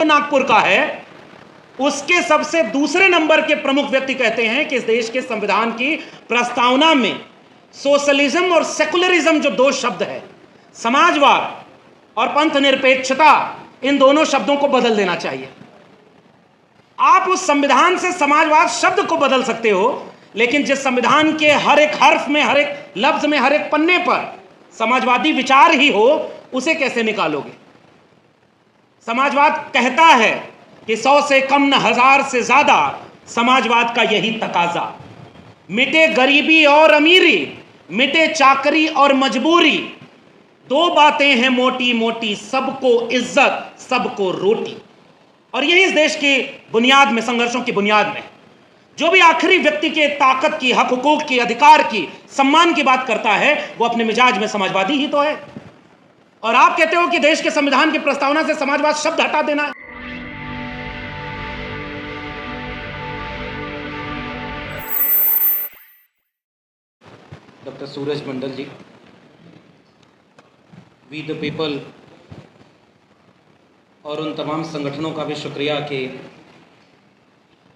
नागपुर का है, उसके सबसे दूसरे नंबर के प्रमुख व्यक्ति कहते हैं कि इस देश के संविधान की प्रस्तावना में सोशलिज्म और सेकुलरिज्म जो दो शब्द है, समाजवाद और पंथ निरपेक्षता, इन दोनों शब्दों को बदल देना चाहिए। आप उस संविधान से समाजवाद शब्द को बदल सकते हो, लेकिन जिस संविधान के हर एक हर्फ में, हर एक लफ्ज में, हर एक पन्ने पर समाजवादी विचार ही हो, उसे कैसे निकालोगे? समाजवाद कहता है कि 100 से कम न 1000 से ज्यादा, समाजवाद का यही तकाजा। मिटे गरीबी और अमीरी, मिटे चाकरी और मजबूरी, दो बातें हैं मोटी मोटी, सबको इज्जत सबको रोटी। और यही इस देश की बुनियाद में, संघर्षों की बुनियाद में, जो भी आखिरी व्यक्ति के ताकत की, हक हुकूक की, अधिकार की, सम्मान की बात करता है, वो अपने मिजाज में समाजवादी ही तो है। और आप कहते हो कि देश के संविधान की प्रस्तावना से समाजवाद शब्द हटा देना है। Doctor Suraj Mandal ji, we the people और उन तमाम संगठनों का भी शुक्रिया कि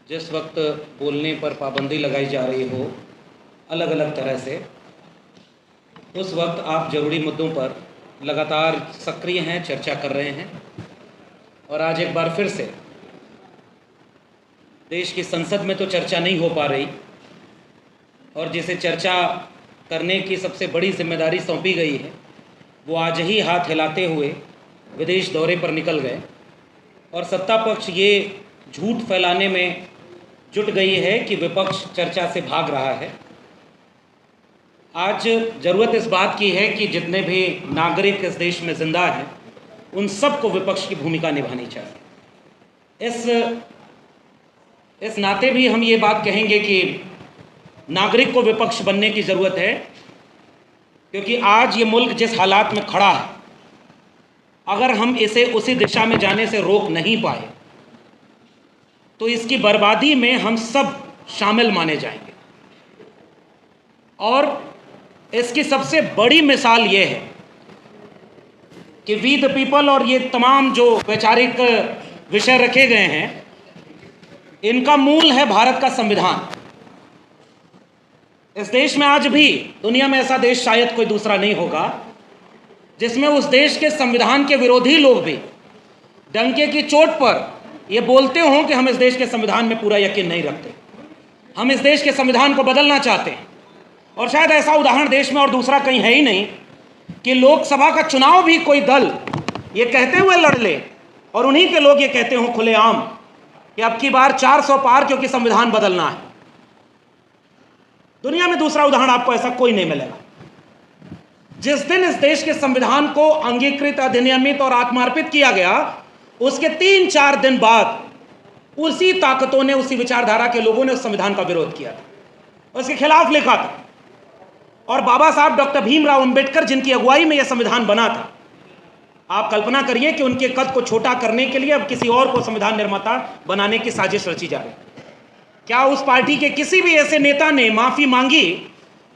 जिस वक्त बोलने पर पाबंदी लगाई जा रही हो अलग अलग तरह से, उस वक्त आप जरूरी मुद्दों पर लगातार सक्रिय हैं, चर्चा कर रहे हैं। और आज एक बार फिर से देश की संसद में तो चर्चा नहीं हो पा रही, और जिसे चर्चा करने की सबसे बड़ी जिम्मेदारी सौंपी गई है, वो आज ही हाथ हिलाते हुए विदेश दौरे पर निकल गए। और सत्ता पक्ष ये झूठ फैलाने में जुट गई है कि विपक्ष चर्चा से भाग रहा है। आज ज़रूरत इस बात की है कि जितने भी नागरिक इस देश में जिंदा हैं, उन सबको विपक्ष की भूमिका निभानी चाहिए। इस नाते भी हम ये बात कहेंगे कि नागरिक को विपक्ष बनने की ज़रूरत है, क्योंकि आज ये मुल्क जिस हालात में खड़ा है, अगर हम इसे उसी दिशा में जाने से रोक नहीं पाए तो इसकी बर्बादी में हम सब शामिल माने जाएंगे। और इसकी सबसे बड़ी मिसाल ये है कि वी द पीपल और ये तमाम जो वैचारिक विषय रखे गए हैं, इनका मूल है भारत का संविधान। इस देश में आज भी, दुनिया में ऐसा देश शायद कोई दूसरा नहीं होगा जिसमें उस देश के संविधान के विरोधी लोग भी डंके की चोट पर ये बोलते हों कि हम इस देश के संविधान में पूरा यकीन नहीं रखते, हम इस देश के संविधान को बदलना चाहते हैं। और शायद ऐसा उदाहरण देश में और दूसरा कहीं है ही नहीं कि लोकसभा का चुनाव भी कोई दल ये कहते हुए लड़ ले और उन्हीं के लोग ये कहते हों खुलेआम कि अब की बार 400 पार, क्योंकि संविधान बदलना है। दुनिया में दूसरा उदाहरण आपको ऐसा कोई नहीं मिलेगा। जिस दिन इस देश के संविधान को अंगीकृत, अधिनियमित और आत्मार्पित किया गया, उसके 3-4 दिन बाद उसी ताकतों ने, उसी विचारधारा के लोगों ने उस संविधान का विरोध किया था, उसके खिलाफ लिखा था। और बाबा साहब डॉक्टर भीमराव अंबेडकर, जिनकी अगुवाई में यह संविधान बना था, आप कल्पना करिए कि उनके कद को छोटा करने के लिए अब किसी और को संविधान निर्माता बनाने की साजिश रची जा रही है। क्या उस पार्टी के किसी भी ऐसे नेता ने माफी मांगी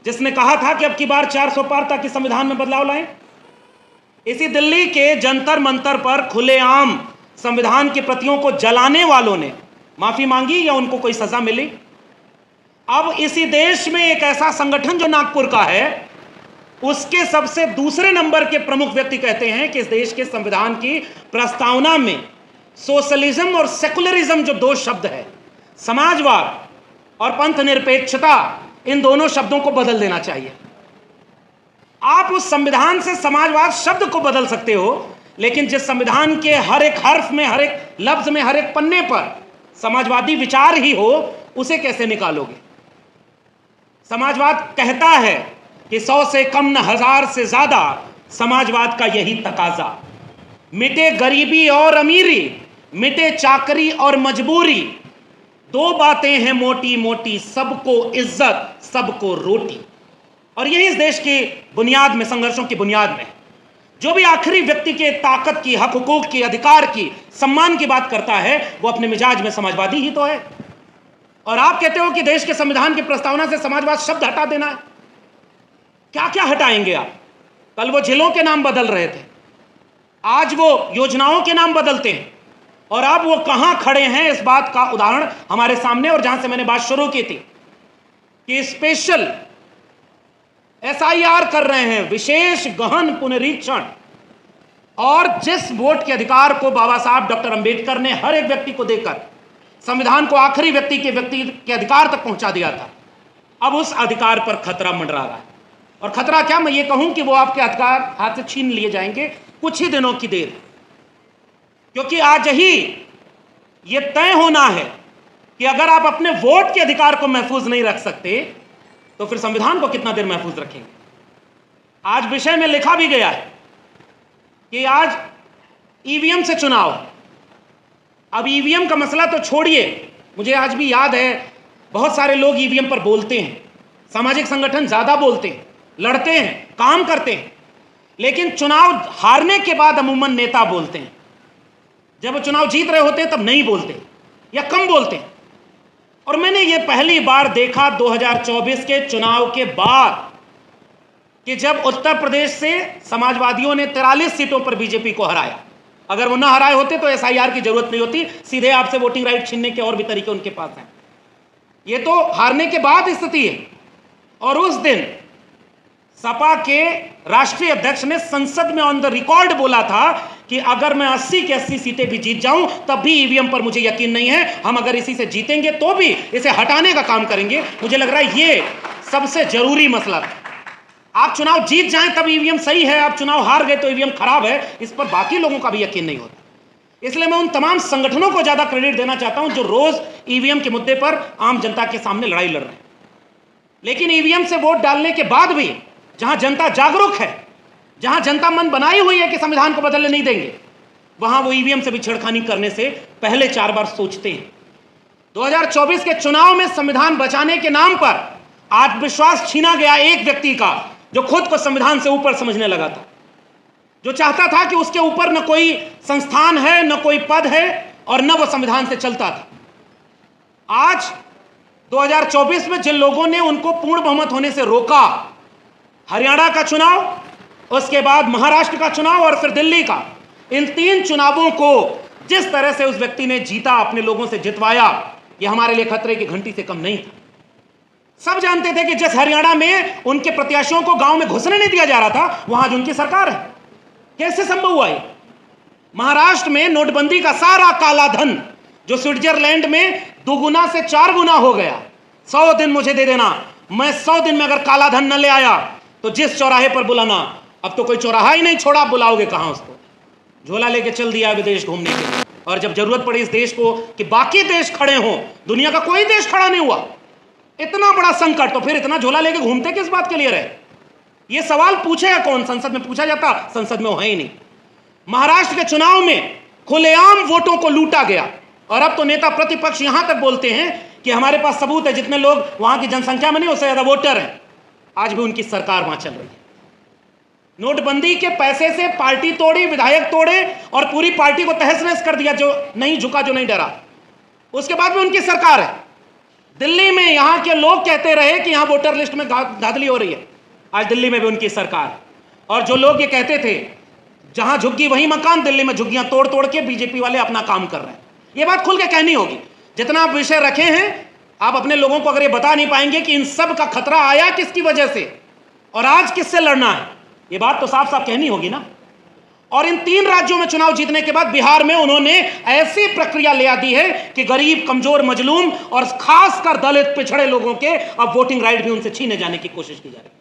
जिसने कहा था कि अब की बार 400 पार ताकि संविधान में बदलाव लाएं? इसी दिल्ली के जंतर मंतर पर खुलेआम संविधान की प्रतियों को जलाने वालों ने माफी मांगी या उनको कोई सजा मिली? अब इसी देश में एक ऐसा संगठन जो नागपुर का है, उसके सबसे दूसरे नंबर के प्रमुख व्यक्ति कहते हैं कि इस देश के संविधान की प्रस्तावना में सोशलिज्म और सेकुलरिज्म जो दो शब्द है, समाजवाद और पंथ निरपेक्षता, इन दोनों शब्दों को बदल देना चाहिए। आप उस संविधान से समाजवाद शब्द को बदल सकते हो, लेकिन जिस संविधान के हर एक हर्फ में, हर एक लफ्ज में, हर एक पन्ने पर समाजवादी विचार ही हो, उसे कैसे निकालोगे? समाजवाद कहता है कि 100 से कम न 1000 से ज्यादा, समाजवाद का यही तकाजा। मिटे गरीबी और अमीरी, मिटे चाकरी और मजबूरी, दो बातें हैं मोटी मोटी, सबको इज्जत सबको रोटी। और यही इस देश की बुनियाद में, संघर्षों की बुनियाद में, जो भी आखिरी व्यक्ति के ताकत की, हक हुकूक की, अधिकार की, सम्मान की बात करता है, वो अपने मिजाज में समाजवादी ही तो है। और आप कहते हो कि देश के संविधान की प्रस्तावना से समाजवाद शब्द हटा देना है। क्या क्या हटाएंगे आप? कल वो जिलों के नाम बदल रहे थे, आज वो योजनाओं के नाम बदलते हैं। और अब वो कहां खड़े हैं, इस बात का उदाहरण हमारे सामने। और जहां से मैंने बात शुरू की थी कि स्पेशल एसआईआर कर रहे हैं, विशेष गहन पुनरीक्षण, और जिस वोट के अधिकार को बाबा साहब डॉक्टर अंबेडकर ने हर एक व्यक्ति को देकर संविधान को आखिरी व्यक्ति के अधिकार तक पहुंचा दिया था, अब उस अधिकार पर खतरा मंडरा रहा है। और खतरा क्या, मैं ये कहूं कि वो आपके अधिकार हाथ से छीन लिए जाएंगे कुछ ही दिनों की देर, क्योंकि आज ही ये तय होना है कि अगर आप अपने वोट के अधिकार को महफूज नहीं रख सकते तो फिर संविधान को कितना देर महफूज रखेंगे। आज विषय में लिखा भी गया है कि आज ईवीएम से चुनाव। अब ईवीएम का मसला तो छोड़िए, मुझे आज भी याद है बहुत सारे लोग ईवीएम पर बोलते हैं, सामाजिक संगठन ज्यादा बोलते हैं, लड़ते हैं, काम करते हैं, लेकिन चुनाव हारने के बाद अमूमन नेता बोलते हैं। जब वो चुनाव जीत रहे होते हैं तब नहीं बोलते या कम बोलते हैं। और मैंने ये पहली बार देखा 2024 के चुनाव के बाद कि जब उत्तर प्रदेश से समाजवादियों ने 43 सीटों पर बीजेपी को हराया। अगर वो ना हराए होते तो एसआईआर की जरूरत नहीं होती, सीधे आपसे वोटिंग राइट छीनने के और भी तरीके उनके पास हैं। ये तो हारने के बाद स्थिति है। और उस दिन सपा के राष्ट्रीय अध्यक्ष ने संसद में ऑन द रिकॉर्ड बोला था कि अगर मैं 80 की 80 सीटें भी जीत जाऊं तब भी ईवीएम पर मुझे यकीन नहीं है, हम अगर इसी से जीतेंगे तो भी इसे हटाने का काम करेंगे। मुझे लग रहा है ये सबसे जरूरी मसला था। आप चुनाव जीत जाएं तब ईवीएम सही है, आप चुनाव हार गए तो ईवीएम खराब है, इस पर बाकी लोगों का भी यकीन नहीं होता। इसलिए मैं उन तमाम संगठनों को ज्यादा क्रेडिट देना चाहता हूं जो रोज ईवीएम के मुद्दे पर आम जनता के सामने लड़ाई लड़ रहे हैं। लेकिन ईवीएम से वोट डालने के बाद भी जहां जनता जागरूक है, जहां जनता मन बनाई हुई है कि संविधान को बदलने नहीं देंगे, वहां वो ईवीएम से भी छेड़खानी करने से पहले 4 बार सोचते हैं। 2024 के चुनाव में संविधान बचाने के नाम पर आत्मविश्वास छीना गया एक व्यक्ति का जो खुद को संविधान से ऊपर समझने लगा था, जो चाहता था कि उसके ऊपर न कोई संस्थान है, न कोई पद है और न वो संविधान से चलता था। आज 2024 में जिन लोगों ने उनको पूर्ण बहुमत होने से रोका, हरियाणा का चुनाव, उसके बाद महाराष्ट्र का चुनाव और फिर दिल्ली का, इन 3 चुनावों को जिस तरह से उस व्यक्ति ने जीता, अपने लोगों से जितवाया, यह हमारे लिए खतरे की घंटी से कम नहीं था। सब जानते थे कि जिस हरियाणा में उनके प्रत्याशियों को गांव में घुसने नहीं दिया जा रहा था, वहां आज उनकी सरकार है। कैसे संभव हुआ ये? महाराष्ट्र में नोटबंदी का सारा काला धन जो स्विट्जरलैंड में 2 गुना से 4 गुना हो गया, 100 दिन मुझे दे देना, मैं 100 दिन में अगर काला धन न ले आया तो जिस चौराहे पर बुलाना। अब तो कोई चौराहा ही नहीं छोड़ा, आप बुलाओगे कहां उसको? झोला लेके चल दिया विदेश घूमने के लिए। और जब जरूरत पड़ी इस देश को कि बाकी देश खड़े हों, दुनिया का कोई देश खड़ा नहीं हुआ। इतना बड़ा संकट, तो फिर इतना झोला लेके घूमते किस बात के लिए रहे? ये सवाल पूछेगा कौन? संसद में पूछा जाता, संसद में वो है ही नहीं। महाराष्ट्र के चुनाव में खुलेआम वोटों को लूटा गया और अब तो नेता प्रतिपक्ष यहां तक बोलते हैं कि हमारे पास सबूत है, जितने लोग वहां की जनसंख्या में नहीं उससे ज्यादा वोटर हैं। आज भी उनकी सरकार वहां चल रही है। नोटबंदी के पैसे से पार्टी तोड़ी, विधायक तोड़े और पूरी पार्टी को तहस नहस कर दिया, जो नहीं झुका, जो नहीं डरा। उसके बाद भी उनकी सरकार है। दिल्ली में यहां के लोग कहते रहे कि यहां वोटर लिस्ट में धांधली हो रही है, आज दिल्ली में भी उनकी सरकार है। और जो लोग ये कहते थे जहां झुग्गी वहीं मकान, दिल्ली में झुग्गियां तोड़ तोड़ के बीजेपी वाले अपना काम कर रहे हैं। ये बात खुल के कहनी होगी। जितना आप विषय रखे हैं, आप अपने लोगों को अगर ये बता नहीं पाएंगे कि इन सब का खतरा आया किसकी वजह से और आज किससे लड़ना है, ये बात तो साफ साफ कहनी होगी ना। और इन 3 राज्यों में चुनाव जीतने के बाद बिहार में उन्होंने ऐसी प्रक्रिया ले दी है कि गरीब, कमजोर, मजलूम और खासकर दलित, पिछड़े लोगों के अब वोटिंग राइट भी उनसे छीने जाने की कोशिश की जा रही है।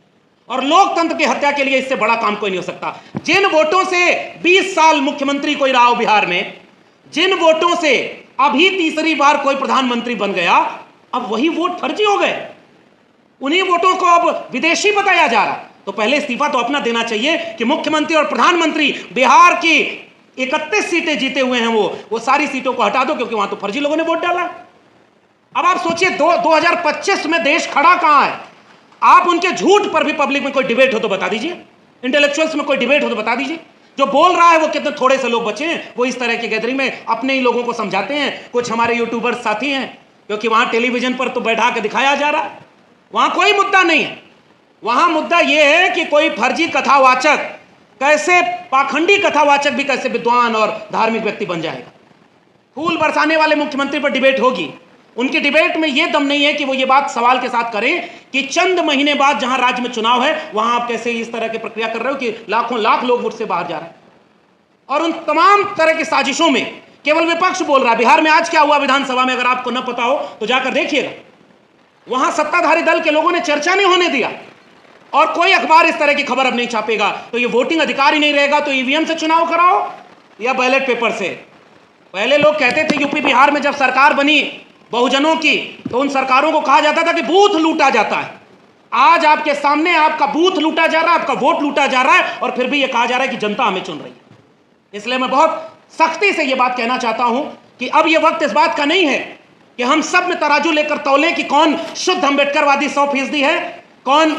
और लोकतंत्र की हत्या के लिए इससे बड़ा काम कोई नहीं हो सकता। जिन वोटों से 20 साल मुख्यमंत्री कोई रहा हो बिहार में, जिन वोटों से अभी तीसरी बार कोई प्रधानमंत्री बन गया, अब वही वोट फर्जी हो गए। उन्हीं वोटों को अब विदेशी बताया जा रहा। तो पहले इस्तीफा तो अपना देना चाहिए कि मुख्यमंत्री और प्रधानमंत्री बिहार की 31 सीटें जीते हुए हैं, वो सारी सीटों को हटा दो, क्योंकि वहां तो फर्जी लोगों ने वोट डाला। अब आप सोचिए 2025 में देश खड़ा कहां है? आप उनके झूठ पर भी पब्लिक में कोई डिबेट हो तो बता दीजिए, इंटेलेक्चुअल्स में कोई डिबेट हो तो बता दीजिए। जो बोल रहा है वो कितने थोड़े से लोग बचे हैं, वो इस तरह की गैदरिंग में अपने ही लोगों को समझाते हैं। कुछ हमारे यूट्यूबर्स साथी हैं, क्योंकि वहां टेलीविजन पर तो बैठा के दिखाया जा रहा है, वहां कोई मुद्दा नहीं है। वहां मुद्दा यह है कि कोई फर्जी कथावाचक कैसे, पाखंडी कथावाचक भी कैसे विद्वान और धार्मिक व्यक्ति बन जाएगा। फूल बरसाने वाले मुख्यमंत्री पर डिबेट होगी। उनकी डिबेट में यह दम नहीं है कि वो ये बात सवाल के साथ करें कि चंद महीने बाद जहां राज्य में चुनाव है वहां आप कैसे इस तरह की प्रक्रिया कर रहे हो कि लाखों लाख लोग वोट से बाहर जा रहे हैं। और उन तमाम तरह की साजिशों में केवल विपक्ष बोल रहा है। बिहार में आज क्या हुआ विधानसभा में, अगर आपको न पता हो तो जाकर देखिएगा। वहां सत्ताधारी दल के लोगों ने चर्चा नहीं होने दिया और कोई अखबार इस तरह की खबर अब नहीं छापेगा। तो ये वोटिंग अधिकार ही नहीं रहेगा तो ईवीएम से चुनाव कराओ या बैलेट पेपर से। पहले लोग कहते थे यूपी बिहार में जब सरकार बनी बहुजनों की तो उन सरकारों को कहा जाता था कि बूथ लूटा जाता है। आज आपके सामने आपका बूथ लूटा जा रहा है, आपका वोट लूटा जा रहा है और फिर भी यह कहा जा रहा है कि जनता हमें चुन रही है। इसलिए मैं बहुत सख्ती से यह बात कहना चाहता हूं कि अब यह वक्त इस बात का नहीं है कि हम सब में तराजू लेकर तौले कि कौन शुद्ध अम्बेडकरवादी 100% है, कौन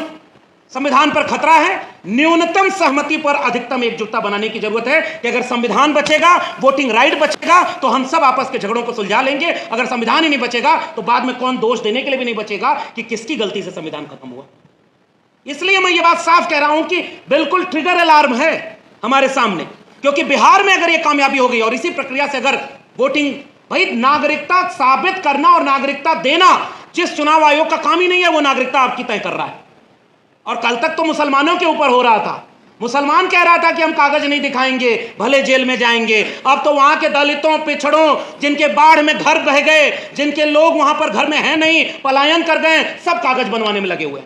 संविधान पर खतरा है। न्यूनतम सहमति पर अधिकतम एकजुटता बनाने की जरूरत है कि अगर संविधान बचेगा, वोटिंग राइट बचेगा तो हम सब आपस के झगड़ों को सुलझा लेंगे। अगर संविधान ही नहीं बचेगा तो बाद में कौन दोष देने के लिए भी नहीं बचेगा कि किसकी गलती से संविधान खत्म हुआ। इसलिए मैं ये बात साफ कह रहा हूं कि बिल्कुल ट्रिगर अलार्म है हमारे सामने, क्योंकि बिहार में अगर यह कामयाबी हो गई और इसी प्रक्रिया से अगर वोटिंग, भाई नागरिकता साबित करना और नागरिकता देना जिस चुनाव आयोग का काम ही नहीं है वो नागरिकता आपकी तय कर रहा है। और कल तक तो मुसलमानों के ऊपर हो रहा था, मुसलमान कह रहा था कि हम कागज नहीं दिखाएंगे भले जेल में जाएंगे। अब तो वहां के दलितों पिछड़ों जिनके बाढ़ में घर बह गए, जिनके लोग वहां पर घर में हैं नहीं, पलायन कर गए, सब कागज बनवाने में लगे हुए।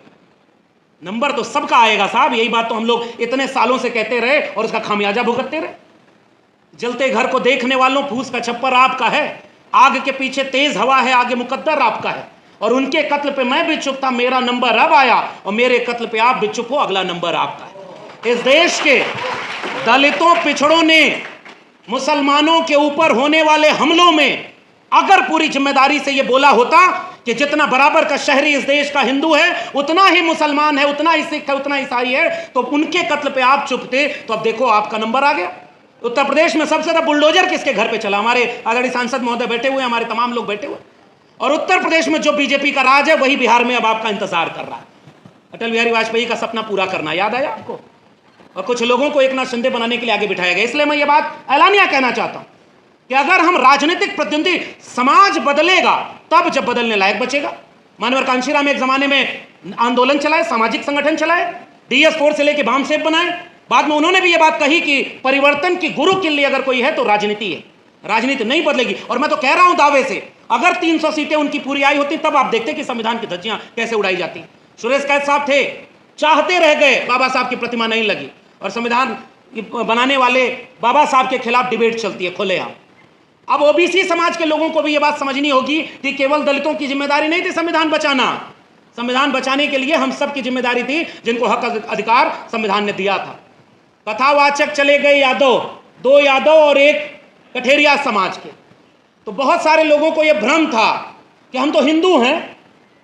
नंबर तो सबका आएगा साहब, यही बात तो हम लोग इतने सालों से कहते रहे और उसका खामियाजा भुगतते रहे। जलते घर को देखने वालों फूस का छप्पर आपका है, आग के पीछे तेज हवा है, आगे मुकद्दर आपका है। और उनके कत्ल पे मैं भी चुप था, मेरा नंबर अब आया, और मेरे कत्ल पे आप भी चुप हो, अगला नंबर आपका है। इस देश के दलितों पिछड़ों ने मुसलमानों के ऊपर होने वाले हमलों में अगर पूरी जिम्मेदारी से यह बोला होता कि जितना बराबर का शहरी इस देश का हिंदू है उतना ही मुसलमान है, उतना ही सिख है, उतना ईसाई है, तो उनके कत्ल पे आप चुप थे, तो अब देखो आपका नंबर आ गया। उत्तर प्रदेश में सबसे ज्यादा बुलडोजर किसके घर पे चला? हमारे आदरणीय सांसद महोदय बैठे हुए, हमारे तमाम लोग बैठे हुए। और उत्तर प्रदेश में जो बीजेपी का राज है वही बिहार में अब आपका इंतजार कर रहा है। अटल बिहारी वाजपेयी का सपना पूरा करना याद आया आपको? और कुछ लोगों को एक नाथ शिंदे बनाने के लिए आगे बिठाया गया। इसलिए मैं ये बात ऐलानिया कहना चाहता हूं कि अगर हम राजनीतिक प्रतिद्वंदी, समाज बदलेगा तब जब बदलने लायक बचेगा। मानवर कांशीराम एक जमाने में आंदोलन चलाए, सामाजिक संगठन चलाए, DS4 से लेकर बामसेब बनाए। बाद में उन्होंने भी यह बात कही कि परिवर्तन की गुरु के लिए अगर कोई है तो राजनीति है, राजनीति नहीं बदलेगी। और मैं तो कह रहा हूं दावे से, अगर 300 सीटें उनकी पूरी आई होती तब आप देखते कि संविधान की धज्जियां कैसे उड़ाई जाती। सुरेश कैद साहब थे, चाहते रह गए, बाबा साहब की प्रतिमा नहीं लगी, और संविधान बनाने वाले बाबा साहब के खिलाफ डिबेट चलती है खुलेआम। अब ओबीसी समाज के लोगों को भी यह बात समझनी होगी कि केवल दलितों की जिम्मेदारी नहीं थी संविधान बचाना। संविधान बचाने के लिए हम सब की जिम्मेदारी थी, जिनको हक अधिकार संविधान ने दिया था। कथावाचक चले गए यादव, 2 यादव और 1 कठेरिया समाज के। तो बहुत सारे लोगों को यह भ्रम था कि हम तो हिंदू हैं।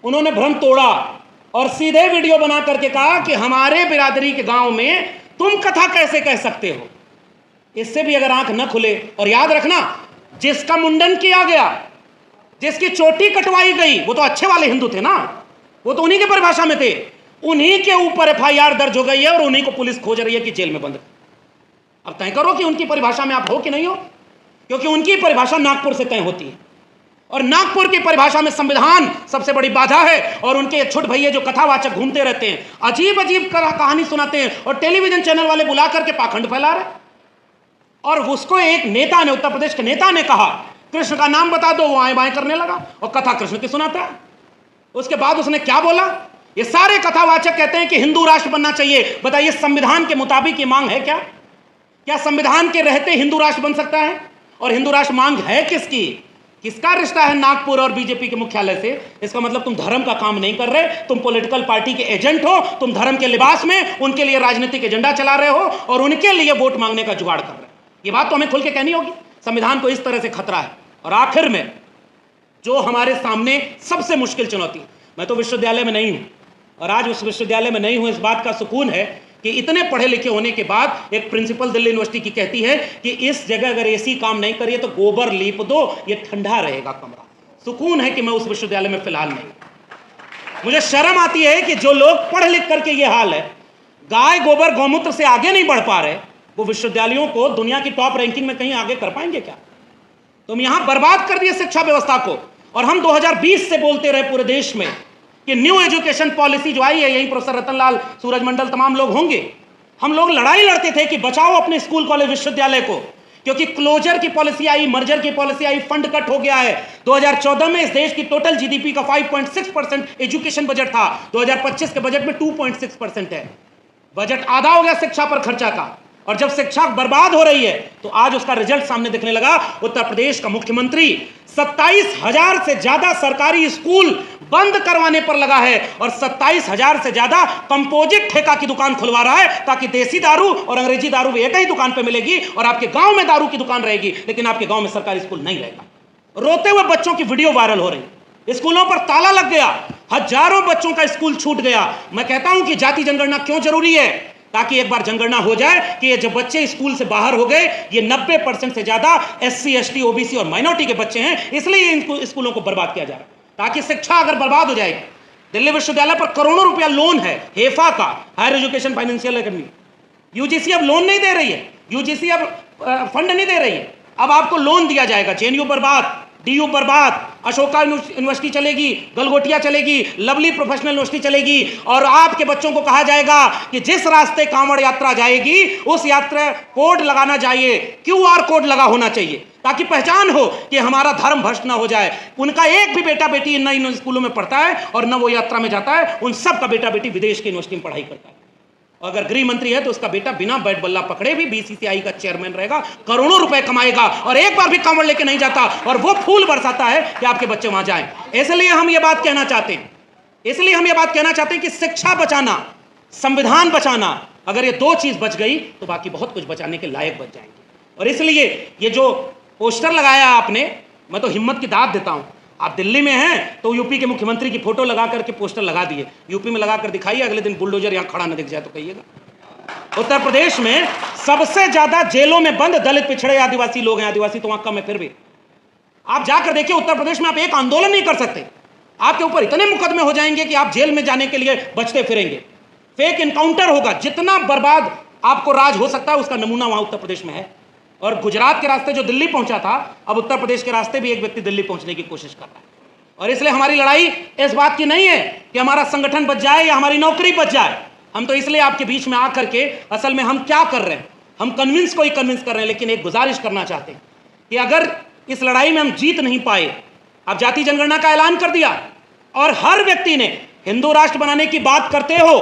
उन्होंने भ्रम तोड़ा और सीधे वीडियो बना करके कहा कि हमारे बिरादरी के गांव में तुम कथा कैसे कह सकते हो। इससे भी अगर आंख न खुले, और याद रखना, जिसका मुंडन किया गया, जिसकी चोटी कटवाई गई, वो तो अच्छे वाले हिंदू थे ना, वो तो उन्हीं के परिभाषा में थे। उन्हीं के ऊपर FIR दर्ज हो गई है और उन्हीं को पुलिस खोज रही है कि जेल में बंद। अब तय करो कि उनकी परिभाषा में आप हो कि नहीं हो, क्योंकि उनकी परिभाषा नागपुर से तय होती है और नागपुर की परिभाषा में संविधान सबसे बड़ी बाधा है। और उनके छोटे भैया जो कथावाचक घूमते रहते हैं, अजीब अजीब कहानी सुनाते हैं और टेलीविजन चैनल वाले बुला करके पाखंड फैला रहे। और उसको एक नेता ने, उत्तर प्रदेश के नेता ने कहा कृष्ण का नाम बता दो, वो आए बाएं करने लगा और कथा कृष्ण की सुनाता है। उसके बाद उसने क्या बोला? ये सारे कथावाचक कहते हैं कि हिंदू राष्ट्र बनना चाहिए। बताइए संविधान के मुताबिक ये मांग है क्या? क्या संविधान के रहते हिंदू राष्ट्र बन सकता है? और हिंदू राष्ट्र मांग है किसकी? किसका रिश्ता है नागपुर और बीजेपी के मुख्यालय से? इसका मतलब तुम धर्म का काम नहीं कर रहे, तुम पॉलिटिकल पार्टी के एजेंट हो, तुम धर्म के लिबास में उनके लिए राजनीतिक एजेंडा चला रहे हो और उनके लिए वोट मांगने का जुगाड़ कर रहे हो। ये बात तो हमें खुल के कहनी होगी। संविधान को इस तरह से खतरा है। और आखिर में जो हमारे सामने सबसे मुश्किल चुनौती, मैं तो विश्वविद्यालय में नहीं हूं और आज उस विश्वविद्यालय में नहीं हूं, इस बात का सुकून है कि इतने पढ़े लिखे होने के बाद एक प्रिंसिपल दिल्ली यूनिवर्सिटी की कहती है कि इस जगह अगर AC काम नहीं करिए तो गोबर लीप दो, ये ठंडा रहेगा कमरा। सुकून है कि मैं उस विश्वविद्यालय में फिलहाल नहीं। मुझे शर्म आती है कि जो लोग पढ़ लिख करके ये हाल है, गाय गोबर गौमूत्र से आगे नहीं बढ़ पा रहे, वो विश्वविद्यालयों को दुनिया की टॉप रैंकिंग में कहीं आगे कर पाएंगे क्या? तुम यहां बर्बाद कर दिए शिक्षा व्यवस्था को। और हम 2020 से बोलते रहे पूरे देश में कि न्यू एजुकेशन पॉलिसी जो आई है, यही प्रोफेसर रतनलाल, सूरजमंडल, तमाम लोग होंगे, हम लोग लड़ाई लड़ते थे कि बचाओ अपने स्कूल कॉलेज विश्वविद्यालय को, क्योंकि क्लोजर की पॉलिसी आई, मर्जर की पॉलिसी आई, फंड कट हो गया है। 2014 में इस देश की टोटल जीडीपी का 5.6% एजुकेशन बजट था, 2025 के बजट में 2.6% है। बजट आधा हो गया शिक्षा पर खर्चा का। और जब शिक्षा बर्बाद हो रही है तो आज उसका रिजल्ट सामने दिखने लगा। उत्तर प्रदेश का मुख्यमंत्री 27,000 से ज्यादा सरकारी स्कूल बंद करवाने पर लगा है और 27,000 से ज्यादा कंपोजिट ठेका की दुकान खुलवा रहा है, ताकि देसी दारू और अंग्रेजी दारू भी एक ही दुकान पे मिलेगी और आपके गांव में दारू की दुकान रहेगी, लेकिन आपके गांव में सरकारी स्कूल नहीं रहेगा। रोते हुए बच्चों की वीडियो वायरल हो रही, स्कूलों पर ताला लग गया, हजारों बच्चों का स्कूल छूट गया। मैं कहता हूं कि जाति जनगणना क्यों जरूरी है, ताकि एक बार जनगणना हो जाए कि ये जब बच्चे स्कूल से बाहर हो गए, ये 90% से ज्यादा SC, ST, OBC और माइनॉरिटी के बच्चे हैं, इसलिए इन स्कूलों को बर्बाद किया जा रहा है। ताकि शिक्षा अगर बर्बाद हो जाएगी, दिल्ली विश्वविद्यालय पर करोड़ों रुपया लोन है हेफा का, Higher Education Financial Academy, UGC अब लोन नहीं दे रही है, यूजीसी अब फंड नहीं दे रही है, अब आपको लोन दिया जाएगा। JNU बर्बाद, DU बर्बाद, अशोका यूनिवर्सिटी चलेगी, गलगोटिया चलेगी, लवली प्रोफेशनल यूनिवर्सिटी चलेगी, और आपके बच्चों को कहा जाएगा कि जिस रास्ते कांवड़ यात्रा जाएगी उस यात्रा कोड लगाना चाहिए, QR कोड लगा होना चाहिए, ताकि पहचान हो कि हमारा धर्म भ्रष्ट ना हो जाए। उनका एक भी बेटा बेटी न इन स्कूलों में पढ़ता है और न वो यात्रा में जाता है, उन सब का बेटा बेटी विदेश की यूनिवर्सिटी में पढ़ाई करता है। अगर गृह मंत्री है तो उसका बेटा बिना बैट बल्ला पकड़े भी BCCI का चेयरमैन रहेगा, करोड़ों रुपए कमाएगा और एक बार भी कांवड़ लेके नहीं जाता, और वो फूल बरसाता है कि आपके बच्चे वहां जाएं। इसलिए हम ये बात कहना चाहते हैं, कि शिक्षा बचाना, संविधान बचाना, अगर ये दो चीज बच गई तो बाकी बहुत कुछ बचाने के लायक बच जाएंगे। और इसलिए ये जो पोस्टर लगाया आपने, मैं तो हिम्मत की दाद देता हूं। आप दिल्ली में हैं तो यूपी के मुख्यमंत्री की फोटो लगा करके पोस्टर लगा दिए, यूपी में लगा कर दिखाइए, अगले दिन बुलडोजर यहां खड़ा न दिख जाए तो कहिएगा। उत्तर प्रदेश में सबसे ज्यादा जेलों में बंद दलित, पिछड़े, आदिवासी लोग हैं। आदिवासी तो वहां कम है, फिर भी आप जाकर देखिए उत्तर प्रदेश में आप एक आंदोलन नहीं कर सकते, आपके ऊपर इतने मुकदमे हो जाएंगे कि आप जेल में जाने के लिए बचते फिरेंगे। फेक इनकाउंटर होगा, जितना बर्बाद आपको राज हो सकता है उसका नमूना वहां उत्तर प्रदेश में है। और गुजरात के रास्ते जो दिल्ली पहुंचा था, अब उत्तर प्रदेश के रास्ते भी एक व्यक्ति दिल्ली पहुंचने की कोशिश कर रहा है। और इसलिए हमारी लड़ाई इस बात की नहीं है कि हमारा संगठन बच जाए या हमारी नौकरी बच जाए। हम तो इसलिए आपके बीच में आकर के असल में हम क्या कर रहे हैं, हम कन्विंस को ही कन्विंस कर रहे हैं। लेकिन एक गुजारिश करना चाहते हैं कि अगर इस लड़ाई में हम जीत नहीं पाए, आप जाति जनगणना का ऐलान कर दिया और हर व्यक्ति ने हिंदू राष्ट्र बनाने की बात करते हो,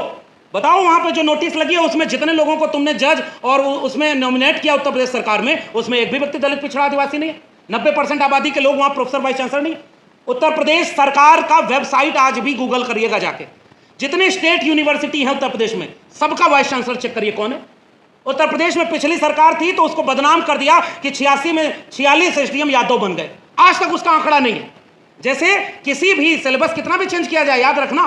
बताओ वहां पे जो नोटिस लगी है उसमें जितने लोगों को तुमने जज और उसमें नॉमिनेट किया उत्तर प्रदेश सरकार में, उसमें एक भी व्यक्ति दलित, पिछड़ा, आदिवासी नहीं है। 90% आबादी के लोग वहां प्रोफेसर, वाइस चांसलर नहीं है। उत्तर प्रदेश सरकार का वेबसाइट आज भी गूगल करिएगा जाके, जितने स्टेट यूनिवर्सिटी है उत्तर प्रदेश में सबका वाइस चांसलर चेक करिए कौन है। उत्तर प्रदेश में पिछली सरकार थी तो उसको बदनाम कर दिया कि 86 में 46 SDM यादव बन गए, आज तक उसका आंकड़ा नहीं है। जैसे किसी भी सिलेबस कितना भी चेंज किया जाए, याद रखना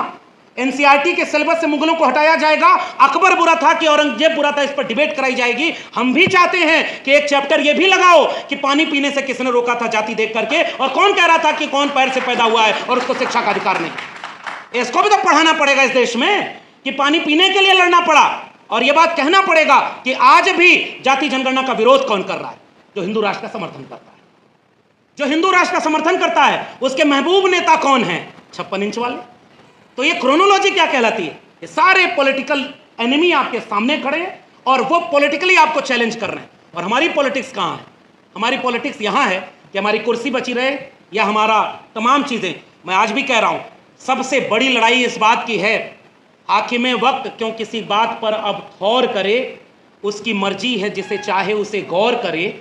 NCERT के सिलेबस से मुगलों को हटाया जाएगा, अकबर बुरा था कि औरंगजेब बुरा था, इस पर डिबेट कराई जाएगी। हम भी चाहते हैं कि एक चैप्टर ये भी लगाओ कि पानी पीने से किसने रोका था जाति देख करके, और कौन कह रहा था कि कौन पैर से पैदा हुआ है और उसको शिक्षा का अधिकार नहीं। इसको भी तो पढ़ाना पड़ेगा इस देश में कि पानी पीने के लिए लड़ना पड़ा, और यह बात कहना पड़ेगा कि आज भी जाति जनगणना का विरोध कौन कर रहा है, जो हिंदू राष्ट्र का समर्थन करता है। जो हिंदू राष्ट्र का समर्थन करता है उसके महबूब नेता कौन है? 56 इंच वाले। तो ये क्रोनोलॉजी क्या कहलाती है? ये सारे पॉलिटिकल एनिमी आपके सामने खड़े हैं और वो पॉलिटिकली आपको चैलेंज कर रहे हैं। और हमारी पॉलिटिक्स कहाँ है? हमारी पॉलिटिक्स यहाँ है कि हमारी कुर्सी बची रहे या हमारा तमाम चीज़ें। मैं आज भी कह रहा हूँ, सबसे बड़ी लड़ाई इस बात की है, हाकिमे वक्त क्यों किसी बात पर अब गौर करे, उसकी मर्जी है जिसे चाहे उसे गौर करे।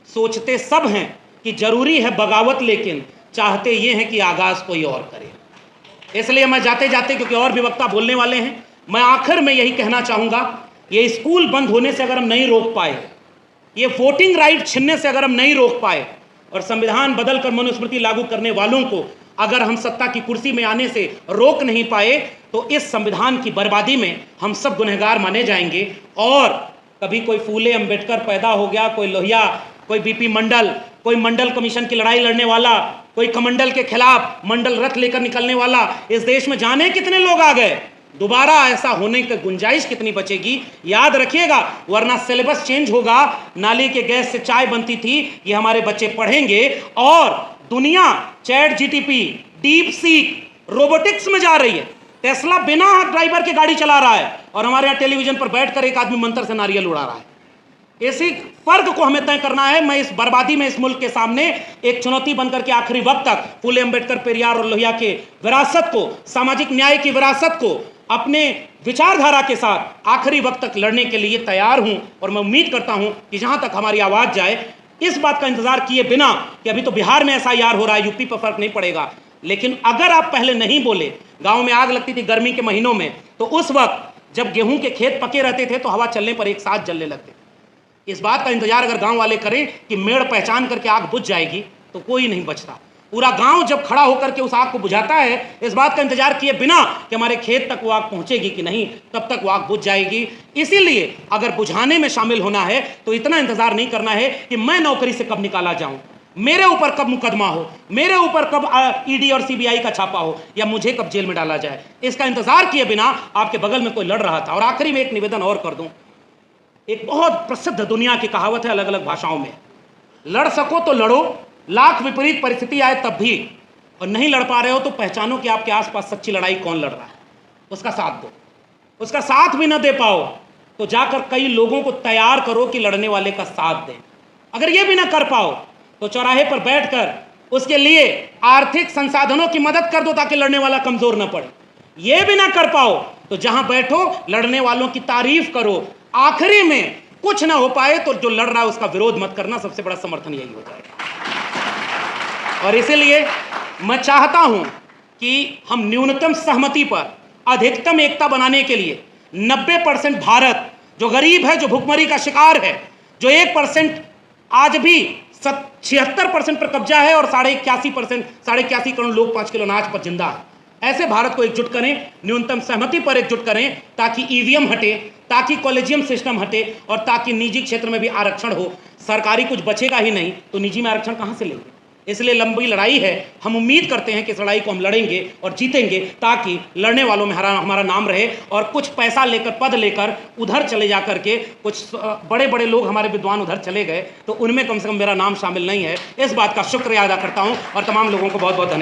सोचते सब हैं कि जरूरी है बगावत, लेकिन चाहते ये हैं कि आगाज़ कोई और करे। इसलिए मैं जाते जाते, क्योंकि और भी वक्ता बोलने वाले हैं, मैं आखिर में यही कहना चाहूँगा, ये स्कूल बंद होने से अगर हम नहीं रोक पाए, ये वोटिंग राइट छीनने से अगर हम नहीं रोक पाए, और संविधान बदलकर मनुस्मृति लागू करने वालों को अगर हम सत्ता की कुर्सी में आने से रोक नहीं पाए, तो इस संविधान की बर्बादी में हम सब गुनहगार माने जाएंगे। और कभी कोई फूले अम्बेडकर पैदा हो गया, कोई लोहिया, कोई BP मंडल, कोई मंडल कमीशन की लड़ाई लड़ने वाला, कोई कमंडल के खिलाफ मंडल रथ लेकर निकलने वाला, इस देश में जाने कितने लोग आ गए। दोबारा ऐसा होने की गुंजाइश कितनी बचेगी, याद रखिएगा, वरना सिलेबस चेंज होगा। नाली के गैस से चाय बनती थी, ये हमारे बच्चे पढ़ेंगे और दुनिया chat GTP, deep seek, robotics में जा रही है। टेस्ला बिना ड्राइवर के गाड़ी चला रहा है और हमारे यहाँ टेलीविजन पर बैठकर एक आदमी मंत्र से नारियल उड़ा रहा है। इसी फर्क को हमें तय करना है। मैं इस बर्बादी में इस मुल्क के सामने एक चुनौती बनकर के आखिरी वक्त तक फूले अंबेडकर, पेरियार और लोहिया के विरासत को, सामाजिक न्याय की विरासत को अपने विचारधारा के साथ आखिरी वक्त तक लड़ने के लिए तैयार हूं। और मैं उम्मीद करता हूं कि जहां तक हमारी आवाज जाए, इस बात का इंतजार किए बिना कि अभी तो बिहार में एसआईआर हो रहा है, यूपी पर फर्क नहीं पड़ेगा, लेकिन अगर आप पहले नहीं बोले, गांव में आग लगती थी गर्मी के महीनों में, तो उस वक्त जब गेहूं के खेत पके रहते थे तो हवा चलने पर एक साथ जलने लगते। इस बात का इंतजार अगर गांव वाले करें कि मेड़ पहचान करके आग बुझ जाएगी, तो कोई नहीं बचता। पूरा गांव जब खड़ा होकर के उस आग को बुझाता है, इस बात का इंतजार किए बिना कि हमारे खेत तक वो आग पहुंचेगी कि नहीं, तब तक वो आग बुझ जाएगी। इसीलिए अगर बुझाने में शामिल होना है तो इतना इंतजार नहीं करना है कि मैं नौकरी से कब निकाला जाऊं, मेरे ऊपर कब मुकदमा हो, मेरे ऊपर कब ईडी और सीबीआई का छापा हो, या मुझे कब जेल में डाला जाए। इसका इंतजार किए बिना आपके बगल में कोई लड़ रहा था। और आखिरी में एक निवेदन और कर दूं। एक बहुत प्रसिद्ध दुनिया की कहावत है अलग अलग भाषाओं में, लड़ सको तो लड़ो, लाख विपरीत परिस्थिति आए तब भी, और नहीं लड़ पा रहे हो तो पहचानो कि आपके आसपास सच्ची लड़ाई कौन लड़ रहा है, उसका साथ दो। उसका साथ भी न दे पाओ तो जाकर कई लोगों को तैयार करो कि लड़ने वाले का साथ दें। अगर ये भी ना कर पाओ तो चौराहे पर बैठकर उसके लिए आर्थिक संसाधनों की मदद कर दो ताकि लड़ने वाला कमजोर न पड़े। ये भी ना कर पाओ तो जहां बैठो लड़ने वालों की तारीफ करो। आखिरी में कुछ ना हो पाए तो जो लड़ रहा है उसका विरोध मत करना, सबसे बड़ा समर्थन यही हो जाएगा। और इसीलिए मैं चाहता हूं कि हम न्यूनतम सहमति पर अधिकतम एकता बनाने के लिए 90% भारत जो गरीब है, जो भुखमरी का शिकार है, जो 1% आज भी 76% पर कब्जा है और 81 करोड़ लोग 5 किलो अनाज पर जिंदा है, ऐसे भारत को एकजुट करें, न्यूनतम सहमति पर एकजुट करें, ताकि ईवीएम हटे, ताकि कॉलेजियम सिस्टम हटे और ताकि निजी क्षेत्र में भी आरक्षण हो। सरकारी कुछ बचेगा ही नहीं तो निजी में आरक्षण कहां से लेंगे। इसलिए लंबी लड़ाई है। हम उम्मीद करते हैं कि इस लड़ाई को हम लड़ेंगे और जीतेंगे, ताकि लड़ने वालों में हमारा नाम रहे। और कुछ पैसा लेकर, पद लेकर उधर चले जा करके कुछ बड़े बड़े लोग, हमारे विद्वान उधर चले गए, तो उनमें कम से कम मेरा नाम शामिल नहीं है। इस बात का शुक्रिया अदा करता हूं और तमाम लोगों को बहुत बहुत धन्यवाद।